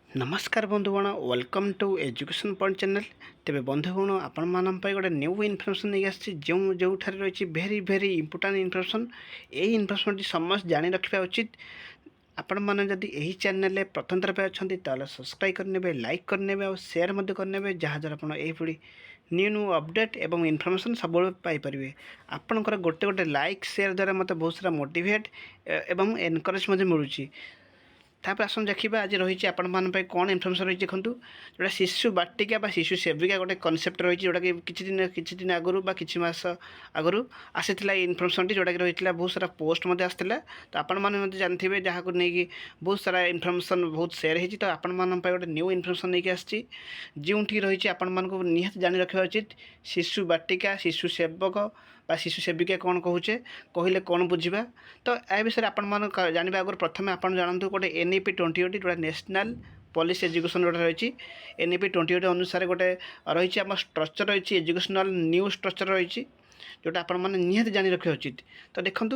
नमस्कार बंधुगण welcome to education point channel. तेरे बंधुगण आपण मान गोटे न्यू इनफर्मेशन नहीं आसी जो रही भेरी भेरी इंपोर्टाट इनफर्मेशन। यही इनफर्मेशन समस्त जाणी रखा उचित। आपण मैंने जदि यही चैनल प्रथम थर पे अच्छा तो सब्सक्राइब करने, लाइक करने और शेयर करने जहाँद्वारा आप न्यू न्यू अपडेट एवं इनफर्मेशन सब पाइपर। आपणकर गोटे गोटे लाइक शेयर द्वारा मत बहुत सारा मोटिवेट एवं एनकरेज मिलूँ। तापर आसन देखा आज रही आपण कौन इनफर्मेशन रही देखूँ जोटा शिशु बाटिका शिशु सेविका गोटे कनसेप्ट रही जोटा कि किसी दिन आगु कि मास आगु आसी इनफर्मेशन जोटा कि रही बहुत सारा पोस्ट आसाला। तो आपण मैंने जानते जहाँ को लेकिन बहुत सारा इनफर्मेशन बहुत सेयर होती। तो आपण गोटे न्यू इनफर्मेशन नहीं आसी जो रही आपण मानक निहत जानी रखा उचित। शिशु बाटिका शिशु सेवक शिशु सेविका कौन कहूचे कहले कौन बुझा। तो यह विषय आपण जानवे आगे प्रथम आप जानतु गोटे NEP 2020 जोटा नेशनल पॉलिसी एजुकेशन जोटा रही NEP 2020 अनुसार गोटे रही आम स्ट्रक्चर रही एजुकेशनल न्यू स्ट्रक्चर रही जोटा आपण मैंने निहत जानी रखा उचित। तो देखूँ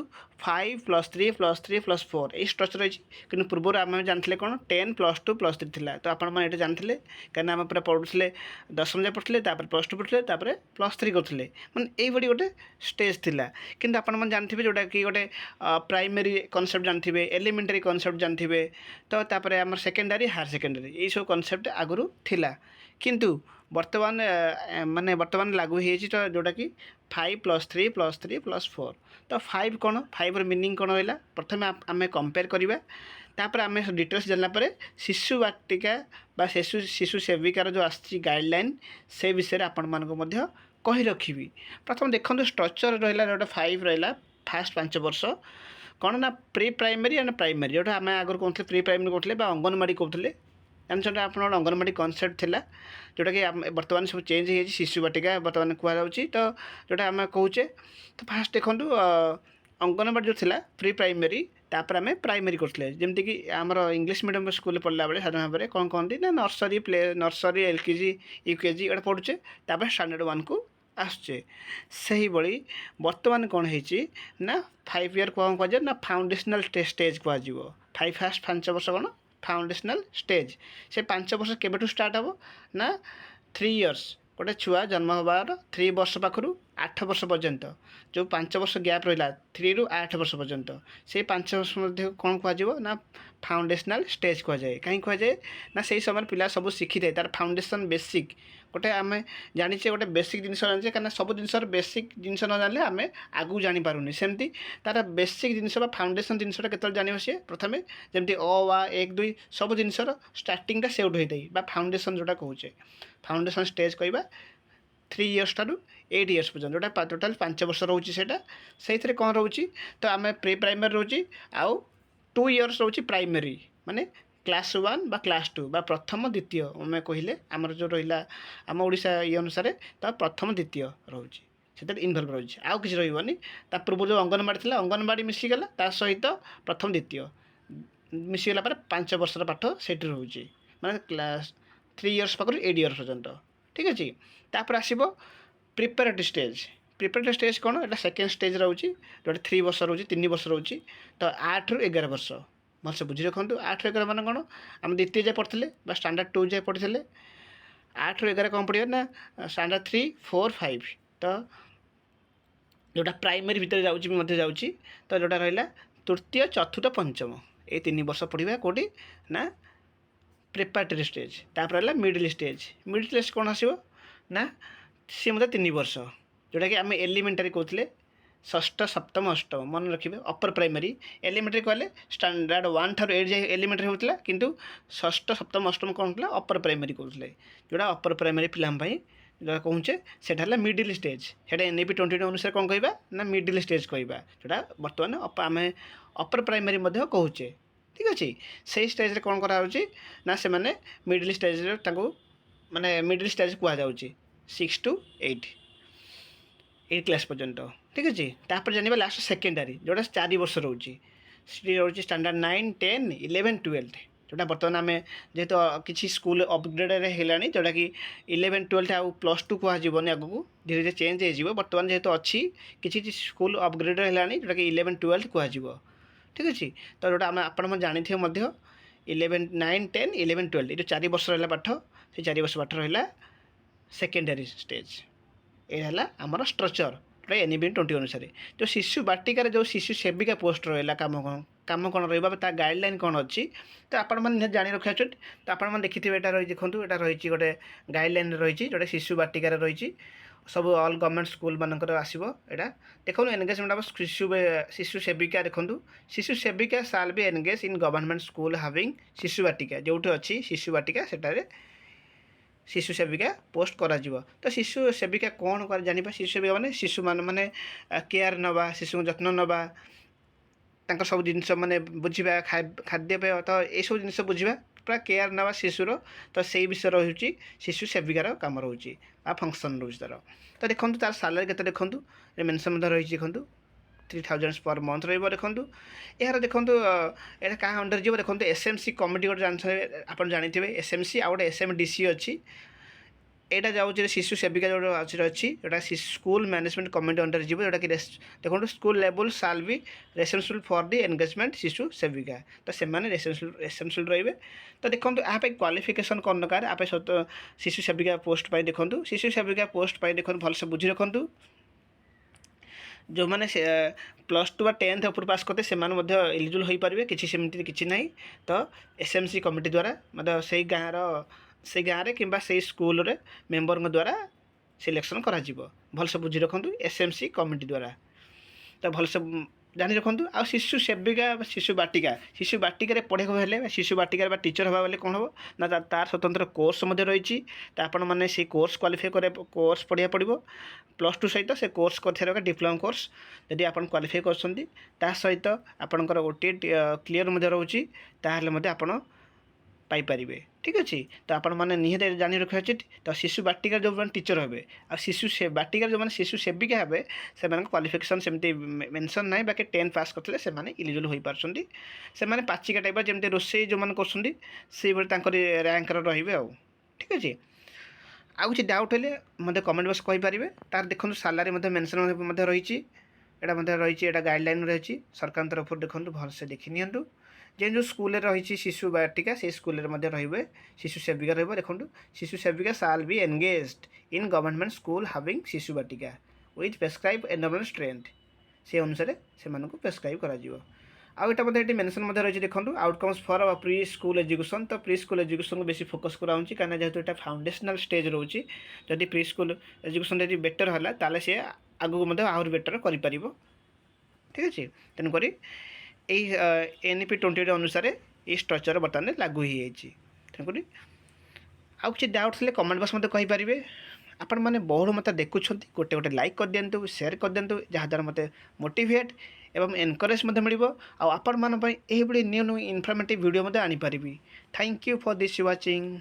5+3+3+4 यही स्ट्रक्चर रही कि पूर्व आम जानते कौन 10+2+3 थी। तो आपण मैंने जानते कहीं आम पूरा पढ़ुले 10वीं जाए पढ़ुले +2 पढ़ुले +3 करते मैंने यही गोटे स्टेज थिला। किंतु आपण मैंने जानते जोटा कि गोटे प्राइमरी कनसेप्ट जानते एलिमेंटरी कनसेप्ट जानते। तो तापर आम सेकेंडरी हायर सेकेंडरी यही सब कनसेप्ट आगु थिला किंतु वर्तमान माने वर्तमान लागू हो तो जोटा कि 5+3+3+4। तो 5 कौन 5 मीनिंग कौन रहा प्रथम आम कंपेयर करवा तापर आम डिटेल्स जानला शिशु बाटिका शिशु सेविकार जो आसी गाइडलाइन से विषय आपण मानक कही रखी। प्रथम देखो स्ट्रक्चर रहा जोटा 5 रहा फास्ट 5 वर्ष कौन ना प्री प्राइमरी एंड प्राइमरी जोटा आम आगे कहते प्री प्राइमरी कहते अंगनवाड़ी कहते जानते आप अंगनवाड़ी कनसेप्ट थिला जोटा कि बर्तमान सब चेंज हो शिशु बाटिका बर्तमान कहुच्छी। तो जोटा आम कहूचे तो फास्ट देखूँ अंगनवाड़ी जो थिला प्री प्राइमरी तापर आम प्राइमरी करते जमीक आमर इंग्लिश मीडियम स्कूल पढ़ला बेले साधारण भाव में कौन कहते ना नर्सरी नर्सरी LKG UKG एटा पढ़ुचे तापर स्टैंडर्ड 1 को आसुचे से भाई बर्तमान कौन है ना 5 ईयर कौन कह ना फाउंडेशनल स्टेज कह 5 वर्ष कौन फाउंडेशनल स्टेज से 5 वर्ष केबेठू स्टार्ट हम ना 3 इयर्स गोटे छुआ जन्म हबार 3 वर्ष पाखु 8 वर्ष पर्यंत जो 5 वर्ष गैप रहा 3 ରୁ 8 वर्ष पर्यंत से 5 वर्ष मध्य कौन कह ना फाउंडेशनल स्टेज कहुए कहीं कहुए ना से समय पिला सब शिखी थाए तार फाउंडेशन बेसिक गोटे आम जाने गोटे बेसिक जिन जाने कहीं सब जिन बेसिक जिन न जाने आम आगू जापारूनी सेमती तार बेसिक जिन फाउंडेशन जिनसा के जान सी प्रथम जमी अ 1 2 सब जिन स्टार्टिंगटा से होता है फाउंडेशन जोटा कहूचे फाउंडेशन स्टेज कहवा 3 इयर्स ठार 8 इयर्स पर्यटन जोटा टोटाल 5 वर्ष रोचे से कौन रोचे तो आम प्री प्राइमरी रोचे आउ 2 इयर्स रोचे प्राइमरी माने क्लास 1 बा क्लास 2 बा प्रथम द्वितीय आम कहले आमर जो रहा आम ओडिशा ये अनुसार तो प्रथम द्वितीय रोचे से इनभल्व रोचे आउ किसी रही पूर्व जो अंगनवाड़ी थी अंगनवाड़ी मिसीगला ता सहित प्रथम द्वितीय मिसीगला 5 वर्षर पाठ से रोचे माने क्लास 3 इयर्स पाखु 8 इयर्स पर्यंत ठीक अच्छे। तापर आसब प्रिपेरेटरी स्टेज कौन एटा सेकेंड स्टेज रोचे जो 3 वर्ष रोचे 3 वर्ष रोचे। तो 8 ରୁ 11 वर्ष भलसे बुझी रखु 8 ରୁ 11 मान कौन आम द्वितीय जाए पढ़ते स्टैंडर्ड 2 जाए पढ़ते 8 ରୁ 11 कौन पढ़िया ना स्टैंडर्ड 3 4 5। तो जोटा प्राइमरी भितर जाऊँगी तो जोटा रहा तृतीय चतुर्थ पंचम ये 3 वर्ष पढ़ा कौटी ना प्रिपेरेटरी स्टेज। तापर है मिडिल स्टेज कौन आसो ना सी मतलब 3 वर्ष जोटा कि आम एलिमेंटारी कहते षष्ठ सप्तम अष्टम मन रखिए अपर प्राइमरी एलिमेंटारी कहले स्टैंडर्ड 1 ठार 8 जाए एलिमेंटारी होता किंतु षष्ठ सप्तम अष्टम कौन होता अपर प्राइमरी कहते जोटा अपर प्राइमरी पिलांपाई जो कहूचे से मिडिल स्टेज से NEP 2020 अनुसार कौन कहवा ना मिडिल स्टेज कहवा जोटा बर्तमान आम अपर प्राइमरी कहूचे ठीक अच्छे। से स्टेज कौन कराऊँच ना से मैंने मिडिल स्टेज माने मिडिल स्टेज कहुच्छे 6 to 8 क्लास पर्यंत ठीक अच्छे। तापर जाना लास्ट सेकेंडरी जोटा 4 वर्ष रोचे रोचे स्टैंडर्ड 9 10 11 12 जोटा बर्तमान आम जेहेतु किसी स्कूल अपग्रेड है जोटा कि 11 12 आउ +2 कहनी आगू धीरे धीरे चेंज हो बर्तमान जेहेतु अच्छी किसी स्कूल अपग्रेड है जोटा कि 11 12 कह ठीक अच्छे। तो जोटा आम आप जानी 11 9 10 11 12 ये 4 वर्ष रहा पाठ से 4 वर्ष पाठ रहा सेकेंडरी स्टेज ये आमर स्ट्रक्चर एनईबी 20 अनुसार जो शिशु बाटिकार जो शिशु सेविका पोस्ट रहा काम कौन रहा गाइडलाइन कौन अच्छी तो आपण मैंने जाणी रखा तो आपण मैंने देखिए यहाँ रही देखो यहाँ रही गोटे गाइडलाइन रही जोटा शिशु बाटिकार रही सब ऑल गवर्नमेंट स्कूल मानकर आसो यहाँ देखो एनगेजमेंट ऑफ शिशु सेविका देखो शिशु सेविका shall be engage in government school having शिशु बाटिका जो अच्छी शिशु बाटिका सेटारे शिशु सेविका पोस्ट करा तो शिशु सेविका कौन कर जानिबा शिशु सेविका माने शिशु माने केयर नवा शिशु जत्न नवा तांकर सब जिनस माने बुझिबा खाद्यपेय तो ये सब जिनस बुझिबा पूरा केयर नवा शिशुर तो से विषय रही शिशु सेविकार काम रोचे फंक्शन रोचे तार तो देखो तार सालारी के देखो मेनसन रही देखो 3000 पर मंथ रही देखो यार देखो यहाँ क्या अंडर जी देखो एसएमसी कमिटी गोटे आप जानते एसएमसी आ गए एसएमडीसी अच्छी यहाँ जाऊँ शिशु सेविका जो अच्छी जोटा स्कूल मैनेजमेंट कमिटी अंडर जी जोटा कि देखो स्कूल लेवल साल भी रेस्पॉन्सिबल फॉर दी एंगेजमेंट शिशु सेविका तो से रेस्पॉन्सिबल रही तो देखो यहाँ क्वालिफिकेशन कौन दरकार आप शिशु सेविका पोस्ट पर देखो शिशु सेविका पोस्ट पर देखो भलसे बुझी रखु जो मैंने +2 व 10th ऊपर पास करते से एलिजिबल हो पारे किसी किसी ना तो एसएमसी कमिटी द्वारा मतलब से गाँव रे किंबा से स्कूल रे मेंबर द्वारा सिलेक्शन करा भलसे बुझी रखु एसएमसी कमिटी द्वारा तो भलसे जानी रखु आ शिशु सेविका शिशु बाटिका पढ़े हेले शिशु बाटिका टीचर हवा बेले कौन हम ना तार स्वतंत्र कोर्स रही आपण मैंने से कोर्स क्वालिफाई कर कोर्स पढ़ा पड़ो +2 सहित से कोर्स कर डिप्लोमा कोर्स जदि आप क्वालिफाई कर सहित आपणकर ओटी क्लीयर रोचे ताहले आपण पाइपर ठीक अच्छे तो आपण मैंने निहत जानी रखा उचित तो शिशु बाटिका जो मैंने टीचर हे आ शिशु बाटिका जो मैंने शिशु सेविका हे से क्वालिफिकेशन सेमती मेंशन ना बाकी 10 पास करते से इलिजिबल हो पार्टी से पाचिका टाइप जमी रोसे जो मैंने कर रैंक रे आ ठीक अच्छे आ कुछ डाउट हेल्ले मतलब कमेंट बॉक्स कहींपारे तार देखो सालारी मेंशन रही रही गाइडलाइन रही सरकार तरफ देखो भलसे देखी नियंतु जो स्कूल रही शिशु बाटिका से स्कूल रे शिशु सेविका देखो शिशु सेविका shall be engaged in government school having शिशु बाटिका विथ प्रेस्क्राइब एनरोलमेंट स्ट्रेंथ से अनुसार से प्रेस्क्राइब करा आउटा ये मेंशन रही देखो outcomes for pre school education तो प्री स्कूल एजुकेशन को बेसी फोकस कराऊँ कहीं जेहेतु यहाँ फाउंडेशनल स्टेज रोचे जदि प्री स्कूल एजुकेशन यदि बेटर है ताले सी आगू आहरी बेटर कर ठीक अच्छे तेणुक एनईपी 20 अनुसार ये स्ट्रक्चर बर्तमान लागू हो जाए तेणुक आउ किसी डाउट थे कमेंट बॉक्स मत कहींपारे आपण मैंने बहुत मत देखुं गोटे गोटे लाइक कर दिंतु शेयर कर दिंतु जहाँद्वारा मत मोटिवेट एवं एनकरेज मिल आपण न्यू न्यू इनफर्मेटिव वीडियो आनीपारि thank you for this watching.